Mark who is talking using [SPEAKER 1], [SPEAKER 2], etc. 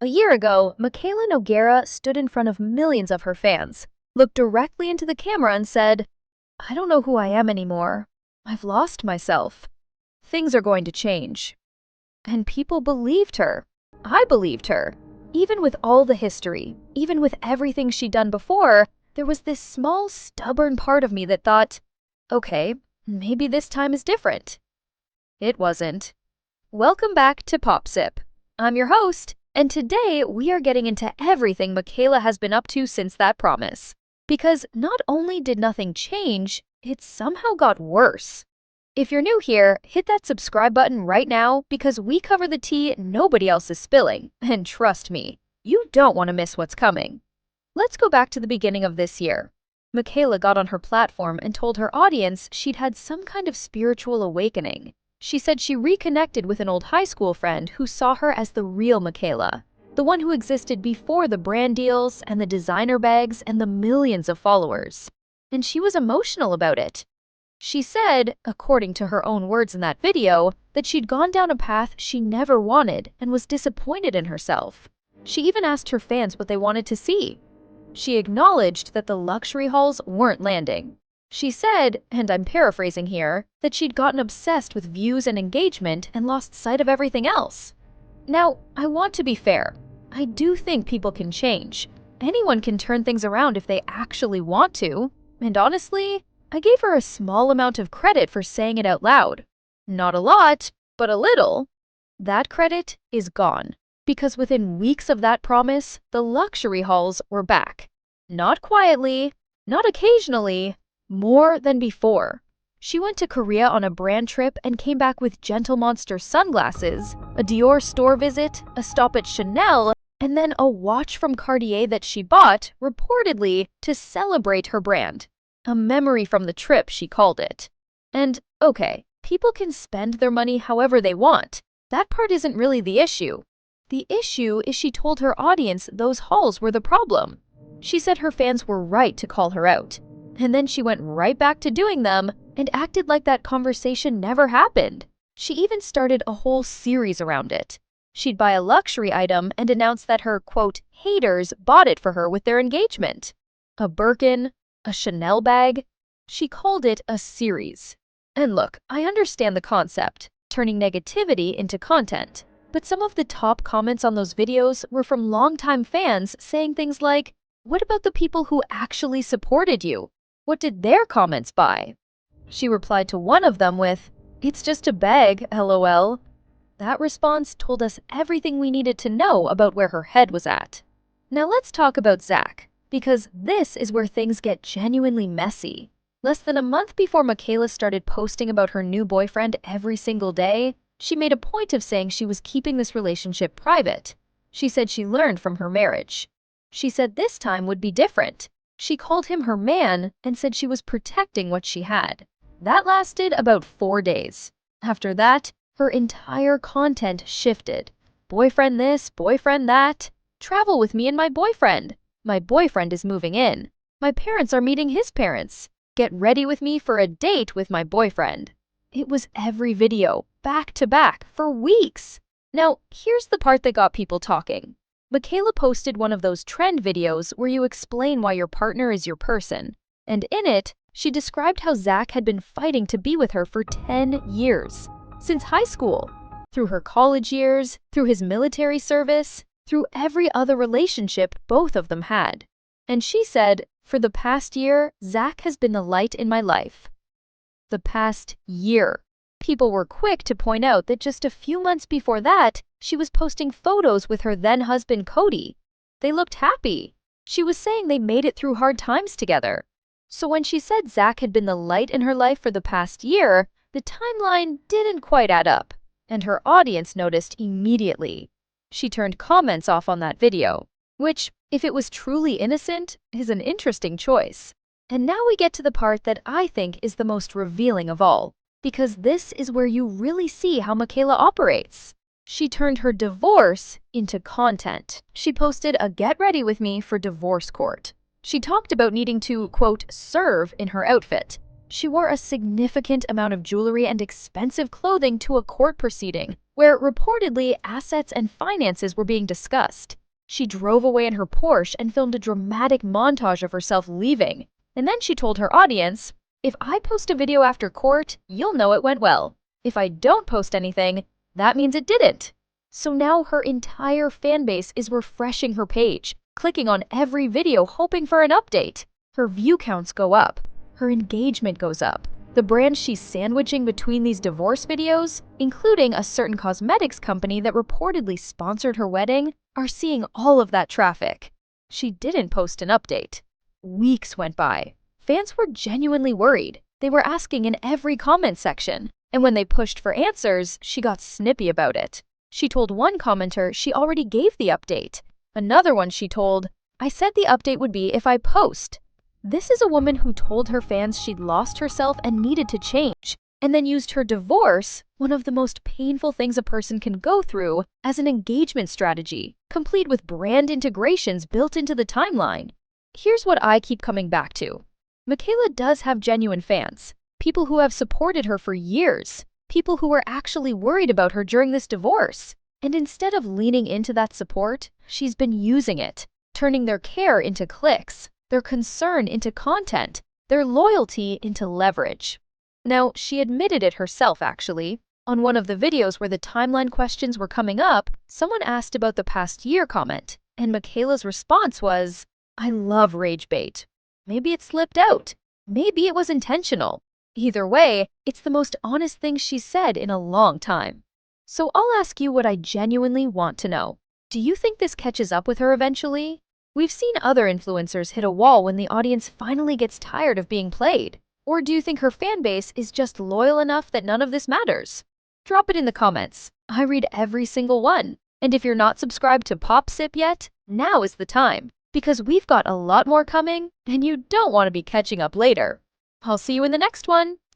[SPEAKER 1] A year ago, Mikayla Nogueira stood in front of millions of her fans, looked directly into the camera and said, "I don't know who I am anymore. I've lost myself. Things are going to change." And people believed her. I believed her. Even with all the history, even with everything she'd done before, there was this small, stubborn part of me that thought, okay, maybe this time is different. It wasn't. Welcome back to Pop Sip. I'm your host, and today we are getting into everything Mikayla has been up to since that promise. Because not only did nothing change, it somehow got worse. If you're new here, hit that subscribe button right now because we cover the tea nobody else is spilling. And trust me, you don't want to miss what's coming. Let's go back to the beginning of this year. Mikayla got on her platform and told her audience she'd had some kind of spiritual awakening. She said she reconnected with an old high school friend who saw her as the real Mikayla, the one who existed before the brand deals and the designer bags and the millions of followers. And she was emotional about it. She said, according to her own words in that video, that she'd gone down a path she never wanted and was disappointed in herself. She even asked her fans what they wanted to see. She acknowledged that the luxury hauls weren't landing. She said, and I'm paraphrasing here, that she'd gotten obsessed with views and engagement and lost sight of everything else. Now, I want to be fair. I do think people can change. Anyone can turn things around if they actually want to. And honestly, I gave her a small amount of credit for saying it out loud. Not a lot, but a little. That credit is gone. Because within weeks of that promise, the luxury hauls were back. Not quietly, not occasionally, more than before. She went to Korea on a brand trip and came back with Gentle Monster sunglasses, a Dior store visit, a stop at Chanel, and then a watch from Cartier that she bought, reportedly, to celebrate her brand. A memory from the trip, she called it. And, okay, people can spend their money however they want. That part isn't really the issue. The issue is she told her audience those hauls were the problem. She said her fans were right to call her out. And then she went right back to doing them and acted like that conversation never happened. She even started a whole series around it. She'd buy a luxury item and announce that her, quote, haters bought it for her with their engagement. A Birkin, a Chanel bag. She called it a series. And look, I understand the concept, turning negativity into content. But some of the top comments on those videos were from longtime fans saying things like, "What about the people who actually supported you? What did their comments buy?" She replied to one of them with, "It's just a bag, LOL." That response told us everything we needed to know about where her head was at. Now let's talk about Zach, because this is where things get genuinely messy. Less than a month before Mikayla started posting about her new boyfriend every single day, she made a point of saying she was keeping this relationship private. She said she learned from her marriage. She said this time would be different. She called him her man and said she was protecting what she had. That lasted about 4 days. After that, her entire content shifted. Boyfriend this, boyfriend that. Travel with me and my boyfriend. My boyfriend is moving in. My parents are meeting his parents. Get ready with me for a date with my boyfriend. It was every video, back to back, for weeks. Now, here's the part that got people talking. Mikayla posted one of those trend videos where you explain why your partner is your person. And in it, she described how Zach had been fighting to be with her for 10 years. Since high school. Through her college years, through his military service, through every other relationship both of them had. And she said, "For the past year, Zach has been the light in my life." The past year. People were quick to point out that just a few months before that, she was posting photos with her then-husband Cody. They looked happy. She was saying they made it through hard times together. So when she said Zach had been the light in her life for the past year, the timeline didn't quite add up, and her audience noticed immediately. She turned comments off on that video, which, if it was truly innocent, is an interesting choice. And now we get to the part that I think is the most revealing of all, because this is where you really see how Mikayla operates. She turned her divorce into content. She posted a "Get ready with me for divorce court." She talked about needing to, quote, serve in her outfit. She wore a significant amount of jewelry and expensive clothing to a court proceeding, where reportedly assets and finances were being discussed. She drove away in her Porsche and filmed a dramatic montage of herself leaving. And then she told her audience, "If I post a video after court, you'll know it went well. If I don't post anything, that means it didn't." So now her entire fan base is refreshing her page, clicking on every video hoping for an update. Her view counts go up. Her engagement goes up. The brands she's sandwiching between these divorce videos, including a certain cosmetics company that reportedly sponsored her wedding, are seeing all of that traffic. She didn't post an update. Weeks went by. Fans were genuinely worried. They were asking in every comment section, and when they pushed for answers, she got snippy about it. She told one commenter she already gave the update. Another one she told, "I said the update would be if I post." This is a woman who told her fans she'd lost herself and needed to change, and then used her divorce, one of the most painful things a person can go through, as an engagement strategy, complete with brand integrations built into the timeline. Here's what I keep coming back to. Mikayla does have genuine fans, people who have supported her for years, people who were actually worried about her during this divorce. And instead of leaning into that support, she's been using it, turning their care into clicks, their concern into content, their loyalty into leverage. Now, she admitted it herself, actually. On one of the videos where the timeline questions were coming up, someone asked about the past year comment, and Mikayla's response was, "I love rage bait." Maybe it slipped out. Maybe it was intentional. Either way, it's the most honest thing she's said in a long time. So I'll ask you what I genuinely want to know. Do you think this catches up with her eventually? We've seen other influencers hit a wall when the audience finally gets tired of being played. Or do you think her fan base is just loyal enough that none of this matters? Drop it in the comments. I read every single one. And if you're not subscribed to Pop Sip yet, now is the time. Because we've got a lot more coming, and you don't want to be catching up later. I'll see you in the next one.